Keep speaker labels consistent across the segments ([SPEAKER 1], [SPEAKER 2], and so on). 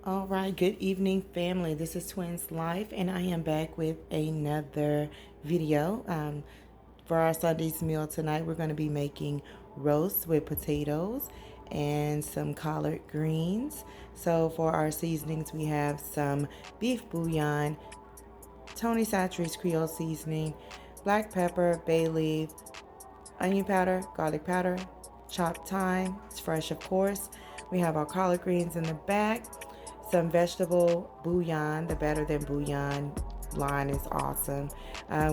[SPEAKER 1] All right, good evening, family. This is Twins Life, and I am back with another video. For our Sunday's meal tonight, we're going to be making roast with potatoes and some collard greens. So, for our seasonings, we have some beef bouillon, Tony Chachere's Creole seasoning, black pepper, bay leaf, onion powder, garlic powder, chopped thyme. It's fresh, of course. We have our collard greens in the back, some vegetable bouillon. The better than bouillon line is awesome.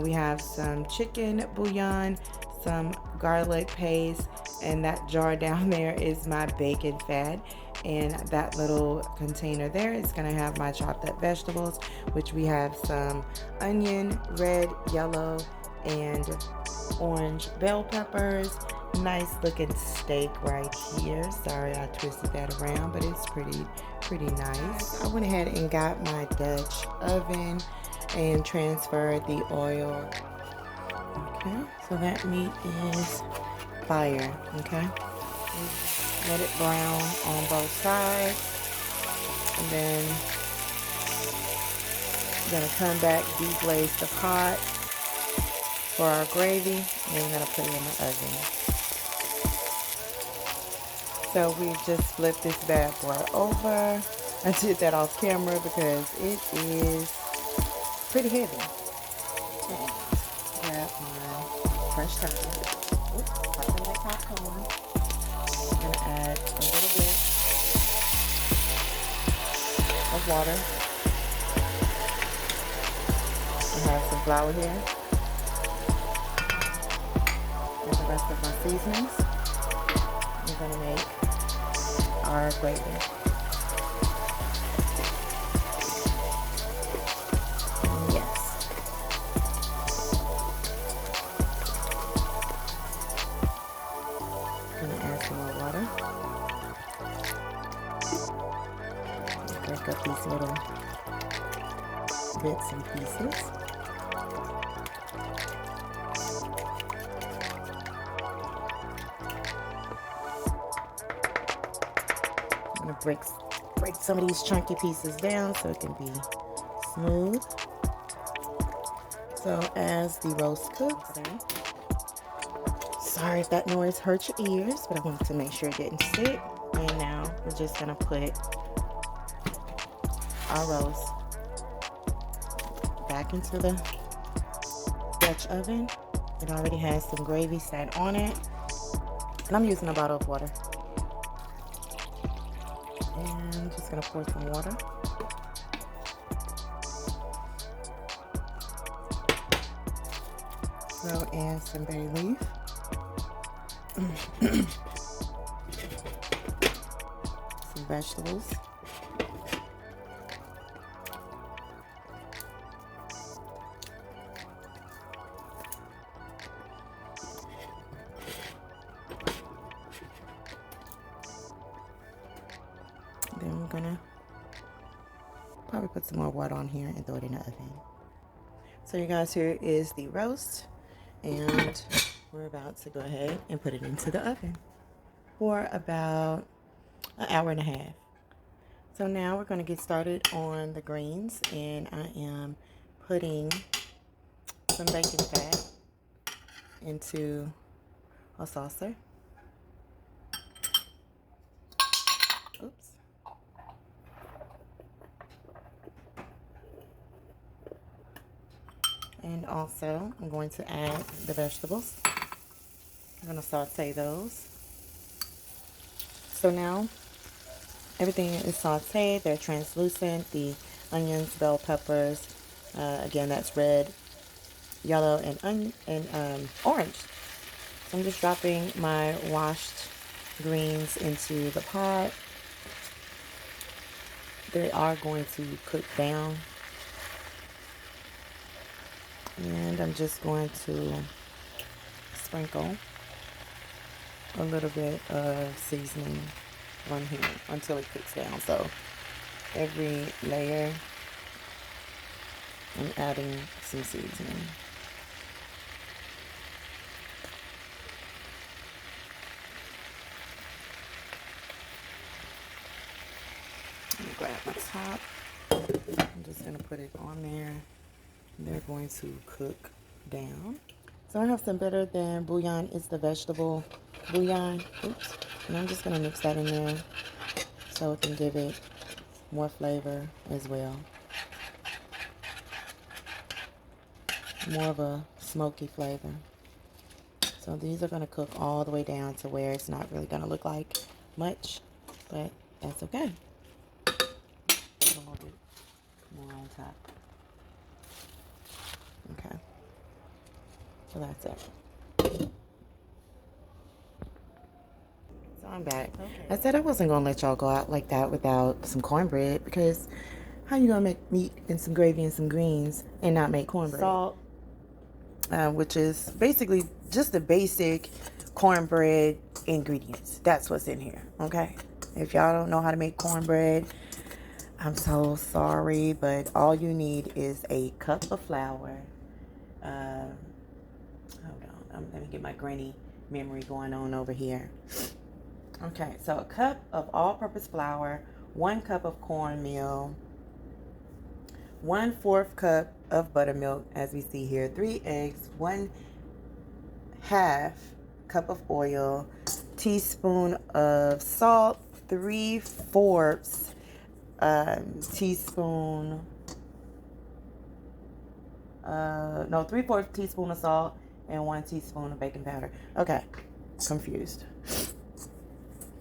[SPEAKER 1] We have some chicken bouillon, some garlic paste, and that jar down there is my bacon fat. And that little container there is going to have my chopped up vegetables, which we have some onion, red, yellow, and orange bell peppers. Nice looking steak right here. Sorry I twisted that around, but it's pretty nice. I went ahead and got my Dutch oven and transferred the oil. Okay, so that meat is fire. Okay, let it brown on both sides, and then I'm gonna come back, deglaze the pot for our gravy, and then we're gonna put it in the oven. So we just flipped this bad boy over. I did that off camera because it is pretty heavy. And grab my fresh turkey. Oops, popping like popcorn. I'm gonna add a little bit of water. I have some flour here. And the rest of my seasonings. We're gonna make our gravy. Yes. I'm gonna add some more water. Break up these little bits and pieces. I'm gonna break some of these chunky pieces down so it can be smooth. So as the roast cooks, sorry if that noise hurt your ears, but I wanted to make sure it didn't stick. And now we're just gonna put our roast back into the Dutch oven. It already has some gravy set on it, and I'm using a bottle of water. And I'm just gonna pour some water. Throw in some bay leaf. Some vegetables. Then we're gonna probably put some more water on here and throw it in the oven. So you guys, here is the roast, and we're about to go ahead and put it into the oven for about an hour and a half. So now we're going to get started on the greens, and I am putting some bacon fat into a saucer. Oops. And also, I'm going to add the vegetables. I'm going to saute those. So now, everything is sauteed. They're translucent. The onions, bell peppers, again, that's red, yellow, and orange. So I'm just dropping my washed greens into the pot. They are going to cook down. And I'm just going to sprinkle a little bit of seasoning on here until it cooks down. So every layer I'm adding some seasoning. grab my top. I'm just gonna put it on there. They're going to cook down. So I have some better than bouillon. It's the vegetable bouillon. Oops. And I'm just gonna mix that in there so it can give it more flavor as well. More of a smoky flavor. So these are gonna cook all the way down to where it's not really gonna look like much, but that's okay. Put a little bit more on top. Okay. So that's it. So I'm back. Okay. I said I wasn't gonna let y'all go out like that without some cornbread, because how you gonna make meat and some gravy and some greens and not make cornbread? Salt, which is basically just the basic cornbread ingredients. That's what's in here, okay? If y'all don't know how to make cornbread, I'm so sorry, but all you need is a cup of flour. Hold on, let me get my granny memory going on over here. Okay, so a cup of all-purpose flour, 1 cup of cornmeal, 1/4 cup of buttermilk, as we see here, 3 eggs, 1/2 cup of oil, teaspoon of salt, 3/4 teaspoon, 3/4 teaspoon of salt, and 1 teaspoon of baking powder. Okay, confused.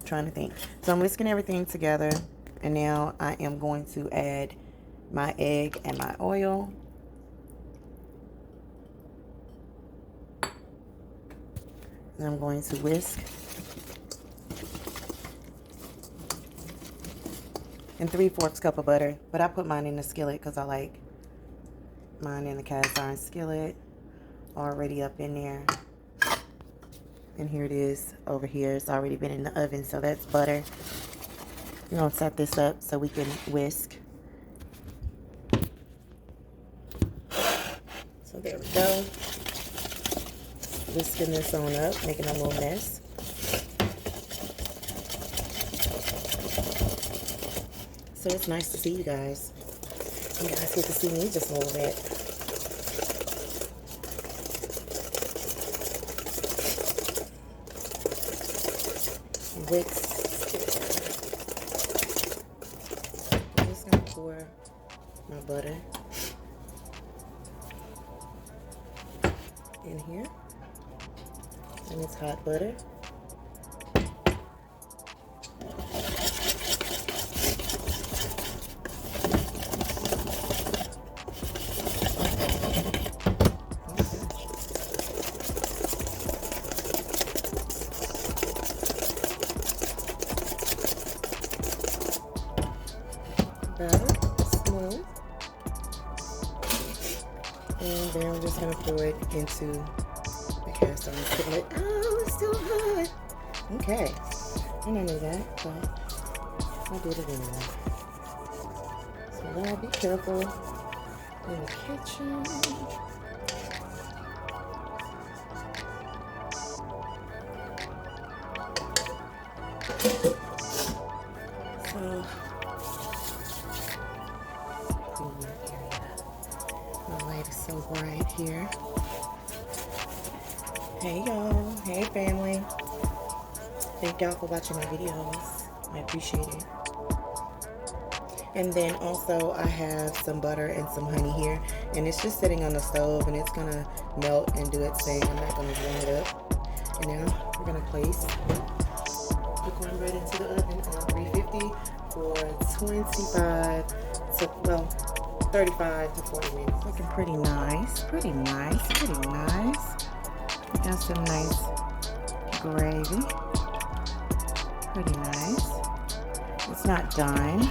[SPEAKER 1] Trying to think. So I'm whisking everything together, and now I am going to add my egg and my oil. And I'm going to whisk. And 3/4 cup of butter, but I put mine in the skillet because I like mine in the cast iron skillet already up in there. And here it is over here. It's already been in the oven, so that's butter. We're gonna set this up so we can whisk. So there we go. Whisking this on up, making a little mess. So it's nice to see you guys. You guys get to see me just a little bit. Whisk. I'm just gonna pour my butter in here, and it's hot butter. Butter, smooth, and then I'm just gonna pour it into the cast iron skillet. Oh, it's still hot. Okay, I didn't know that, but I did it anyway. So now be careful in the kitchen. So. My light is so bright here. Hey y'all, hey family. Thank y'all for watching my videos. I appreciate it. And then also I have some butter and some honey here, and it's just sitting on the stove and it's gonna melt and do its thing. I'm not gonna warm it up. And now we're gonna place the cornbread into the oven on 350 for 35 to 40 minutes. Looking pretty nice, pretty nice, pretty nice. Got some nice gravy. Pretty nice. It's not done,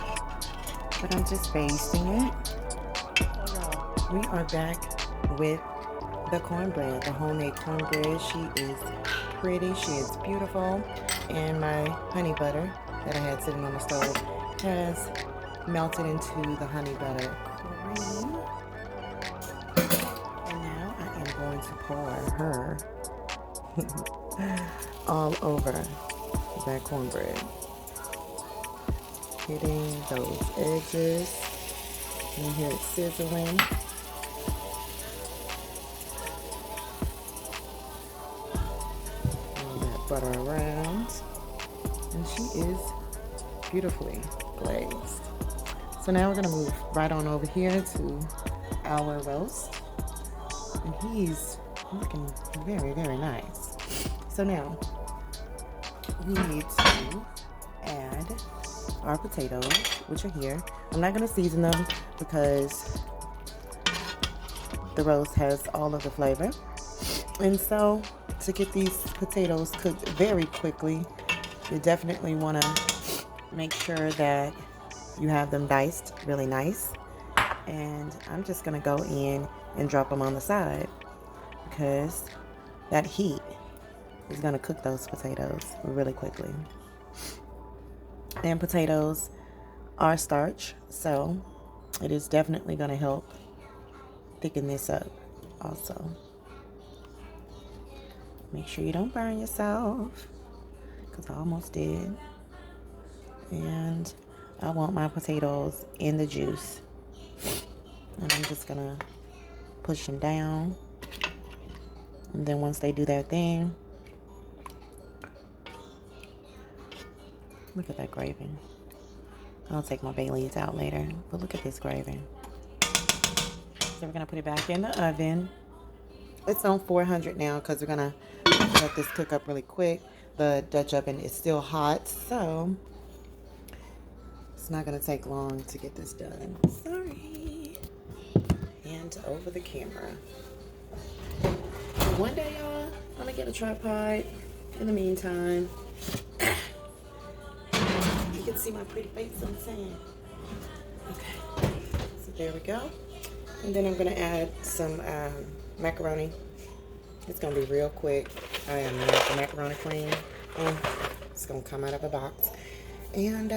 [SPEAKER 1] but I'm just basting it. We are back with the cornbread, the homemade cornbread. She is pretty, she is beautiful. And my honey butter that I had sitting on the stove has melted into the honey butter cream. And now I am going to pour her all over that cornbread. hitting those edges. You hear it sizzling. Roll that butter around. And she is beautifully glazed. So now we're gonna move right on over here to our roast. And he's looking very, very nice. So now we need to add our potatoes, which are here. I'm not gonna season them because the roast has all of the flavor. And so to get these potatoes cooked very quickly, you definitely wanna make sure that you have them diced really nice. And I'm just gonna go in and drop them on the side because that heat is gonna cook those potatoes really quickly. And potatoes are starch, so it is definitely gonna help thicken this up also. Make sure you don't burn yourself, because I almost did. And I want my potatoes in the juice. And I'm just gonna push them down. And then once they do their thing, look at that gravy. I'll take my bay leaves out later, but look at this gravy. So we're gonna put it back in the oven. It's on 400 now because we're gonna let this cook up really quick. The Dutch oven is still hot, so it's not gonna take long to get this done. Sorry. And over the camera. One day, y'all, I'm gonna get a tripod. In the meantime, you can see my pretty face on the sand. Okay, so there we go. And then I'm gonna add some macaroni. It's gonna be real quick. I am not the macaroni queen. It's gonna come out of a box. And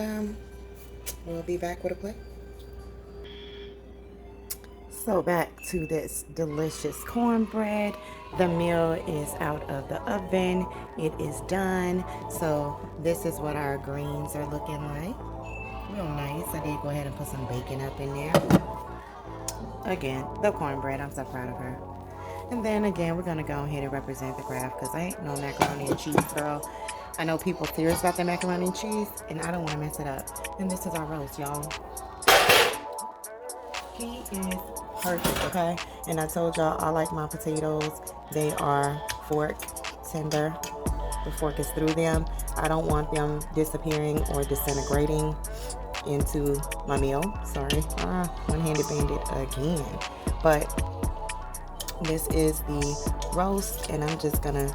[SPEAKER 1] we'll be back with a plate. So back to this delicious cornbread. The meal is out of the oven. It is done. So this is what our greens are looking like. Real nice. I did go ahead and put some bacon up in there. Again, the cornbread. I'm so proud of her. And then again, we're gonna go ahead and represent the craft because I ain't no macaroni and cheese girl. I know people are serious about their macaroni and cheese, and I don't want to mess it up. And this is our roast, y'all. He is perfect, okay? And I told y'all I like my potatoes. They are fork tender. The fork is through them. I don't want them disappearing or disintegrating into my meal. Sorry, one-handed bandit again. But this is the roast, and I'm just gonna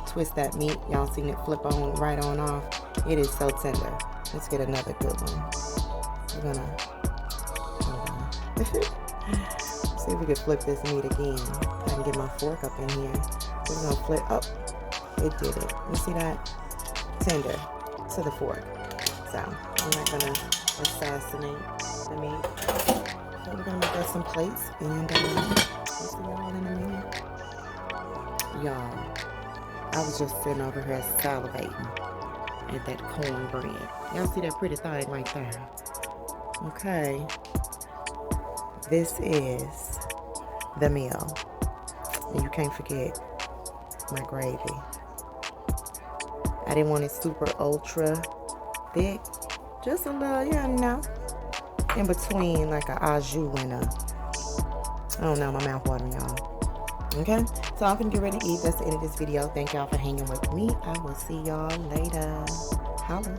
[SPEAKER 1] twist that meat. Y'all seen it flip on right on off. It is so tender. Let's get another good one. We're gonna see if we can flip this meat again. I can get my fork up in here. We're gonna flip. Oh, it did it. You see that? Tender to the fork. So I'm not gonna assassinate the meat. So we're gonna make us some plates, and we'll see y'all in a minute. Y'all, I was just sitting over here salivating at that cornbread. Y'all see that pretty thing right there? Okay. This is the meal. And you can't forget my gravy. I didn't want it super ultra thick. Just a little, you know, in between like a au jus and a, I don't know, my mouth watering, y'all. Okay? So I'm gonna get ready to eat. That's the end of this video. Thank y'all for hanging with me. I will see y'all later. Holla.